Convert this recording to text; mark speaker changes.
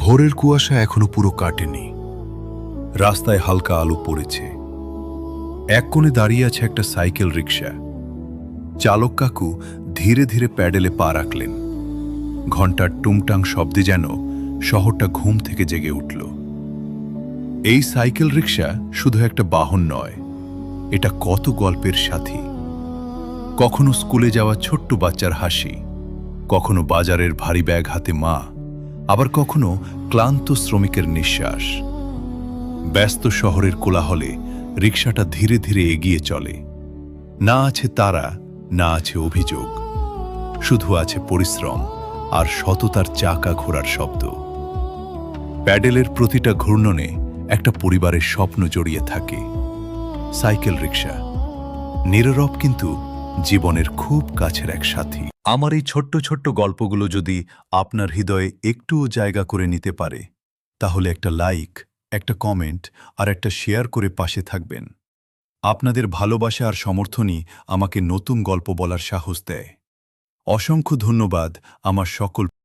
Speaker 1: ভোরের কুয়াশা এখনো পুরো কাটেনি। রাস্তায় হালকা আলো পড়েছে। এক কোণে দাঁড়িয়ে আছে একটা সাইকেল রিকশা। চালক কাকু ধীরে ধীরে প্যাডেলে পা রাখলেন। ঘণ্টার টুংটাং শব্দে যেন শহরটা ঘুম থেকে জেগে উঠল। এই সাইকেল রিকশা শুধু একটা বাহন নয়, এটা কত গল্পের সাথী। কখনো স্কুলে যাওয়া ছোট্ট বাচ্চার হাসি, কখনো বাজারের ভারী ব্যাগ হাতে মা, আবার কখনো ক্লান্ত শ্রমিকের নিঃশ্বাস। ব্যস্ত শহরের কোলাহলে রিকশাটা ধীরে ধীরে এগিয়ে চলে। না আছে তারা, না আছে অভিযোগ, শুধু আছে পরিশ্রম আর সততার চাকা ঘোরার শব্দ। প্যাডেলের প্রতিটা ঘূর্ণনে একটা পরিবারের স্বপ্ন জড়িয়ে থাকে। সাইকেল রিকশা নীরব কিন্তু জীবনের খুব কাছের এক সাথী। আমার এই ছোট্ট ছোট্ট গল্পগুলো যদি আপনার হৃদয়ে একটুও জায়গা করে নিতে পারে, তাহলে একটা লাইক, একটা কমেন্ট আর একটা শেয়ার করে পাশে থাকবেন। আপনাদের ভালোবাসা আর সমর্থনই আমাকে নতুন গল্প বলার সাহস দেয়। অসংখ্য ধন্যবাদ আমার সকল